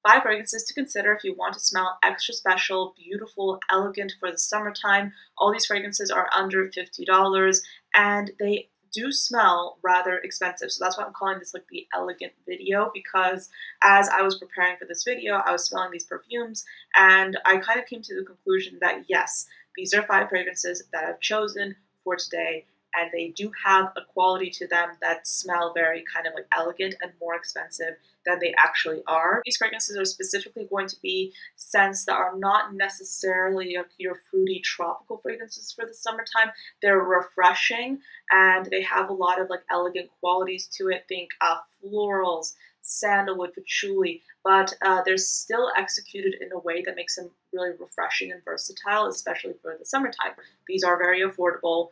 5 fragrances to consider if you want to smell extra special, beautiful, elegant for the summertime. All these fragrances are under $50 and they do smell rather expensive. So that's why I'm calling this like the elegant video, because as I was preparing for this video, I was smelling these perfumes and I kind of came to the conclusion that yes, these are 5 fragrances that I've chosen for today, and they do have a quality to them that smell very kind of like elegant and more expensive than they actually are. These fragrances are specifically going to be scents that are not necessarily your fruity tropical fragrances for the summertime. They're refreshing and they have a lot of like elegant qualities to it. Think florals, sandalwood, patchouli, but they're still executed in a way that makes them really refreshing and versatile, especially for the summertime. These are very affordable.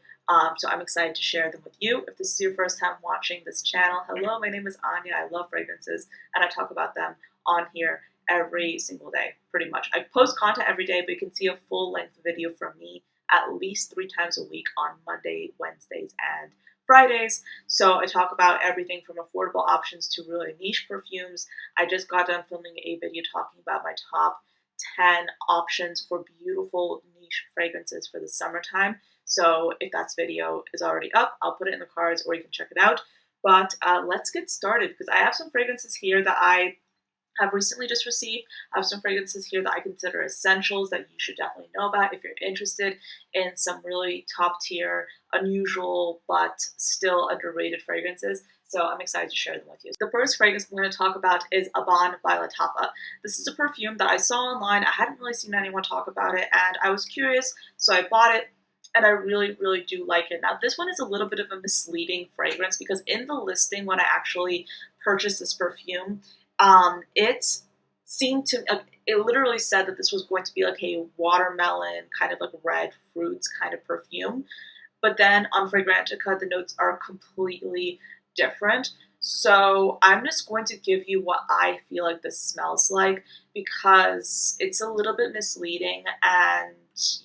So I'm excited to share them with you. If this is your first time watching this channel, hello, my name is Anya. I love fragrances and I talk about them on here every single day, pretty much. I post content every day, but you can see a full-length video from me at least 3 times a week on Monday, Wednesdays, and Fridays. So I talk about everything from affordable options to really niche perfumes. I just got done filming a video talking about my top 10 options for beautiful niche fragrances for the summertime. So if that video is already up, I'll put it in the cards or you can check it out. But let's get started, because I have some fragrances here that I have recently just received. I have some fragrances here that I consider essentials that you should definitely know about if you're interested in some really top tier, unusual, but still underrated fragrances. So I'm excited to share them with you. The first fragrance I'm going to talk about is Abon by Lattafa. This is a perfume that I saw online. I hadn't really seen anyone talk about it and I was curious, so I bought it. And I really, really do like it. Now, this one is a little bit of a misleading fragrance because in the listing when I actually purchased this perfume, it seemed to, it literally said that this was going to be like a watermelon, kind of like red fruits kind of perfume. But then on Fragrantica, the notes are completely different. So I'm just going to give you what I feel like this smells like, because it's a little bit misleading. And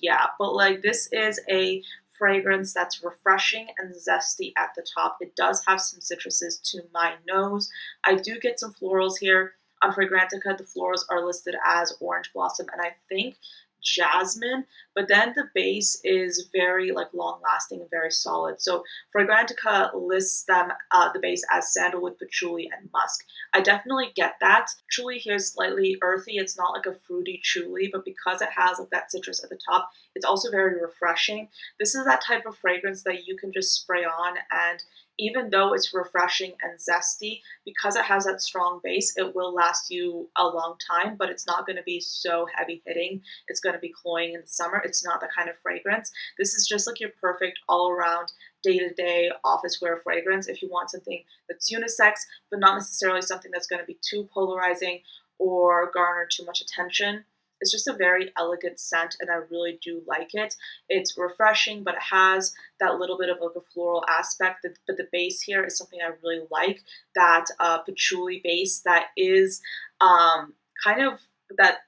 yeah, but like this is a fragrance that's refreshing and zesty at the top. It does have some citruses to my nose. I do get some florals here. On Fragrantica, the florals are listed as orange blossom and I think jasmine, but then the base is very like long lasting and very solid. So Fragrantica lists them, the base, as sandalwood, patchouli, and musk. I definitely get that. Patchouli here is slightly earthy. It's not like a fruity patchouli, but because it has like that citrus at the top, it's also very refreshing. This is that type of fragrance that you can just spray on, and even though it's refreshing and zesty, because it has that strong base, it will last you a long time, but it's not going to be so heavy hitting. It's going to be cloying in the summer. It's not the kind of fragrance. This is just like your perfect all around day-to-day office wear fragrance if you want something that's unisex, but not necessarily something that's going to be too polarizing or garner too much attention. It's just a very elegant scent and I really do like it. It's refreshing, but it has that little bit of like a floral aspect. But the base here is something I really like, that patchouli base that is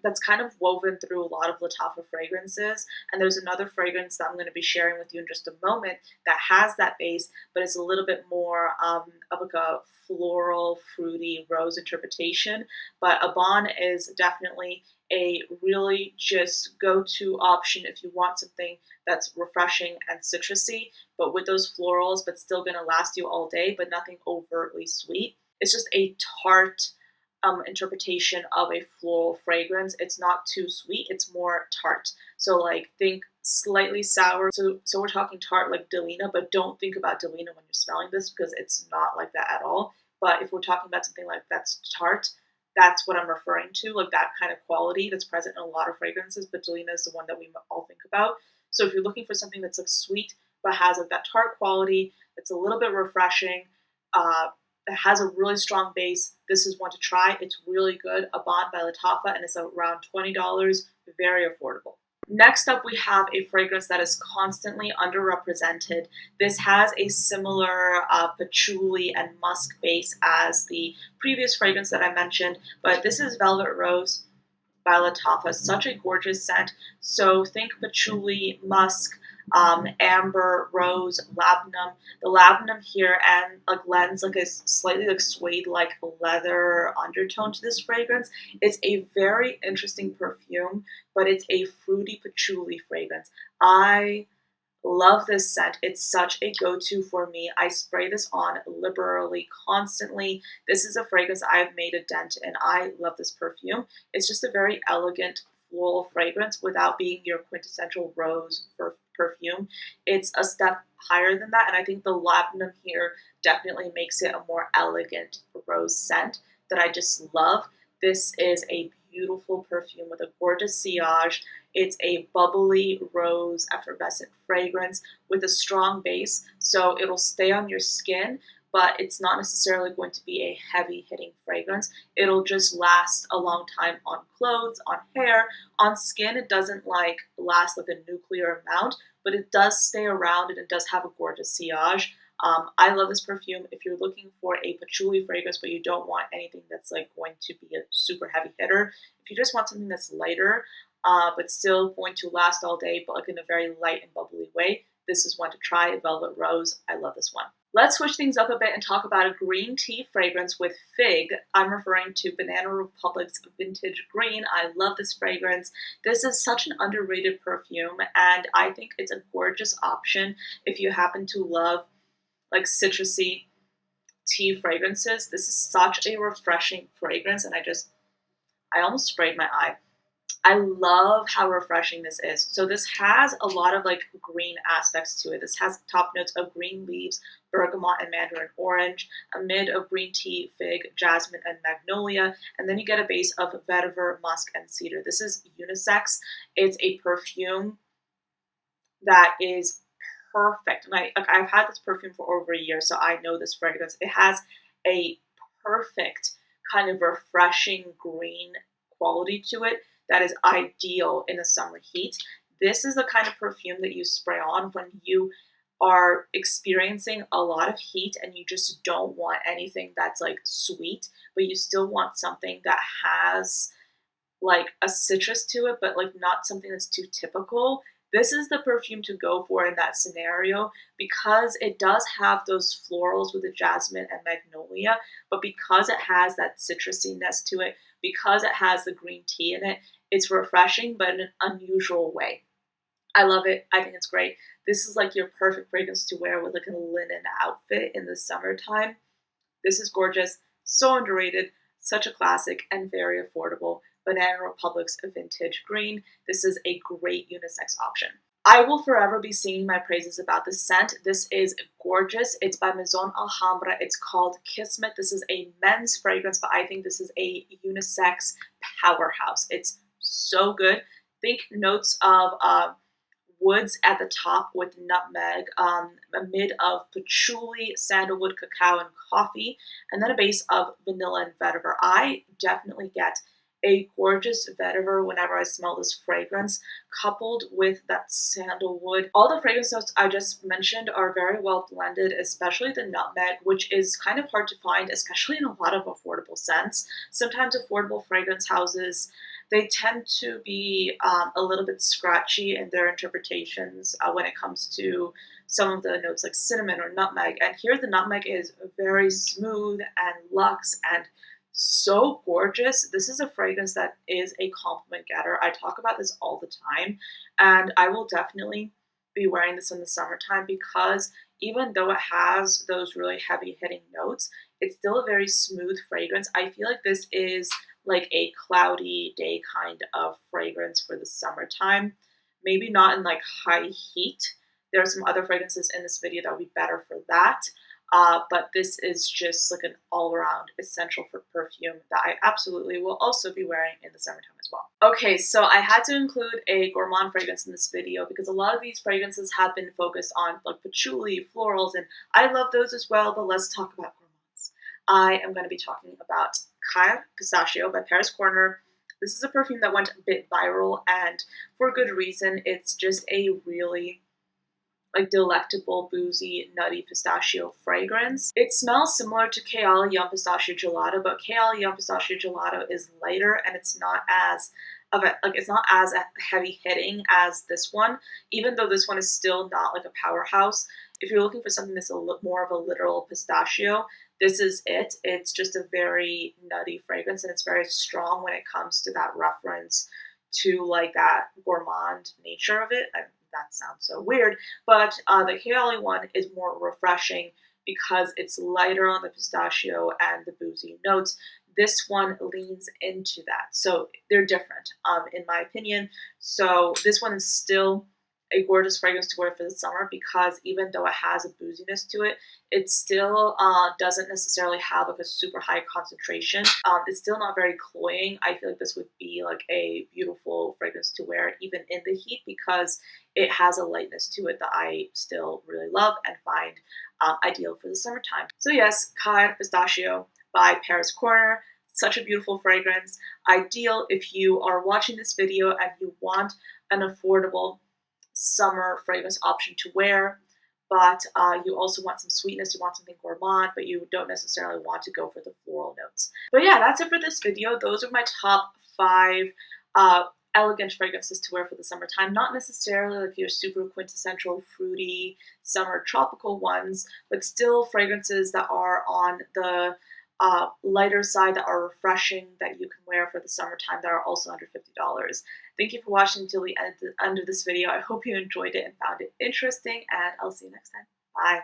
that's kind of woven through a lot of Lattafa fragrances. And there's another fragrance that I'm going to be sharing with you in just a moment that has that base, but it's a little bit more of like a floral, fruity rose interpretation. But Abon is definitely a really just go-to option if you want something that's refreshing and citrusy, but with those florals, but still going to last you all day, but nothing overtly sweet. It's just a tart interpretation of a floral fragrance. It's not too sweet, it's more tart. So like think slightly sour. So we're talking tart like Delina, but don't think about Delina when you're smelling this because it's not like that at all. But if we're talking about something like that's tart, that's what I'm referring to, like that kind of quality that's present in a lot of fragrances, but Delina is the one that we all think about. So if you're looking for something that's like sweet, but has like that tart quality, it's a little bit refreshing, it has a really strong base, this is one to try. It's really good. Abon by Lattafa, and it's around $20, very affordable. Next up, we have a fragrance that is constantly underrepresented. This has a similar patchouli and musk base as the previous fragrance that I mentioned, but this is Velvet Rose by Lattafa. Such a gorgeous scent. So think patchouli, musk, amber, rose, labdanum. The labdanum here and like lends like a slightly like suede like leather undertone to this fragrance. It's a very interesting perfume, but it's a fruity patchouli fragrance. I love this scent. It's such a go-to for me. I spray this on liberally, constantly. This is a fragrance I've made a dent in. I love this perfume. It's just a very elegant floral fragrance without being your quintessential rose perfume. It's a step higher than that, and I think the labdanum here definitely makes it a more elegant rose scent that I just love. This is a beautiful perfume with a gorgeous sillage. It's a bubbly rose effervescent fragrance with a strong base, so it'll stay on your skin, but it's not necessarily going to be a heavy hitting fragrance. It'll just last a long time on clothes, on hair, on skin. It doesn't like last like a nuclear amount, but it does stay around and it does have a gorgeous sillage. I love this perfume. If you're looking for a patchouli fragrance, but you don't want anything that's like going to be a super heavy hitter, if you just want something that's lighter, but still going to last all day, but like in a very light and bubbly way, this is one to try. Velvet Rose. I love this one. Let's switch things up a bit and talk about a green tea fragrance with fig. I'm referring to Banana Republic's Vintage Green. I love this fragrance. This is such an underrated perfume, and I think it's a gorgeous option if you happen to love like citrusy tea fragrances. This is such a refreshing fragrance, and I almost sprayed my eye. I love how refreshing this is. So this has a lot of like green aspects to it. This has top notes of green leaves, bergamot and mandarin orange, a mid of green tea, fig, jasmine, and magnolia, and then you get a base of vetiver, musk, and cedar. This is unisex. It's a perfume that is perfect. And I've had this perfume for over a year, so I know this fragrance. It has a perfect kind of refreshing green quality to it that is ideal in the summer heat. This is the kind of perfume that you spray on when you are experiencing a lot of heat and you just don't want anything that's like sweet, but you still want something that has like a citrus to it, but like not something that's too typical. This is the perfume to go for in that scenario because it does have those florals with the jasmine and magnolia, but because it has that citrusiness to it, because it has the green tea in it, it's refreshing, but in an unusual way. I love it. I think it's great. This is like your perfect fragrance to wear with like a linen outfit in the summertime. This is gorgeous, so underrated, such a classic, and very affordable. Banana Republic's Vintage Green. This is a great unisex option. I will forever be singing my praises about this scent. This is gorgeous. It's by Maison Alhambra. It's called Kismet. This is a men's fragrance, but I think this is a unisex powerhouse. It's so good. Think notes of woods at the top with nutmeg, a mid of patchouli, sandalwood, cacao, and coffee, and then a base of vanilla and vetiver. I definitely get a gorgeous vetiver whenever I smell this fragrance, coupled with that sandalwood. All the fragrance notes I just mentioned are very well blended, especially the nutmeg, which is kind of hard to find, especially in a lot of affordable scents. Sometimes affordable fragrance houses, they tend to be a little bit scratchy in their interpretations when it comes to some of the notes like cinnamon or nutmeg. And here the nutmeg is very smooth and luxe and so gorgeous. This is a fragrance that is a compliment getter. I talk about this all the time, and I will definitely be wearing this in the summertime because even though it has those really heavy hitting notes, it's still a very smooth fragrance. I feel like this is like a cloudy day kind of fragrance for the summertime. Maybe not in like high heat. There are some other fragrances in this video that would be better for that. But this is just like an all-around essential for perfume that I absolutely will also be wearing in the summertime as well. Okay, so I had to include a gourmand fragrance in this video because a lot of these fragrances have been focused on like patchouli, florals, and I love those as well, but let's talk about gourmands. I am going to be talking about Pistachio by Paris Corner. This is a perfume that went a bit viral, and for good reason. It's just a really like delectable, boozy, nutty pistachio fragrance. It smells similar to Kale Yum Pistachio Gelato, but Kale Yum Pistachio Gelato is lighter and it's not as of it. Like, it's not as heavy hitting as this one, even though this one is still not like a powerhouse. If you're looking for something that's more of a literal pistachio, this is it. It's just a very nutty fragrance, and it's very strong when it comes to that reference to like that gourmand nature of it. That sounds so weird, but the Kayali one is more refreshing because it's lighter on the pistachio and the boozy notes. This one leans into that, so they're different, in my opinion. So this one is still a gorgeous fragrance to wear for the summer because even though it has a booziness to it, it still doesn't necessarily have like a super high concentration. It's still not very cloying. I feel like this would be like a beautiful fragrance to wear even in the heat because it has a lightness to it that I still really love and find ideal for the summertime. So yes, Cair Pistachio by Paris Corner. Such a beautiful fragrance. Ideal if you are watching this video and you want an affordable summer fragrance option to wear, but you also want some sweetness, you want something gourmand, but you don't necessarily want to go for the floral notes. But yeah, that's it for this video. Those are my top 5 elegant fragrances to wear for the summertime. Not necessarily like your super quintessential fruity summer tropical ones, but still fragrances that are on the lighter side, that are refreshing, that you can wear for the summertime, that are also under $50. Thank you for watching until the end of this video. I hope you enjoyed it and found it interesting, and I'll see you next time. Bye.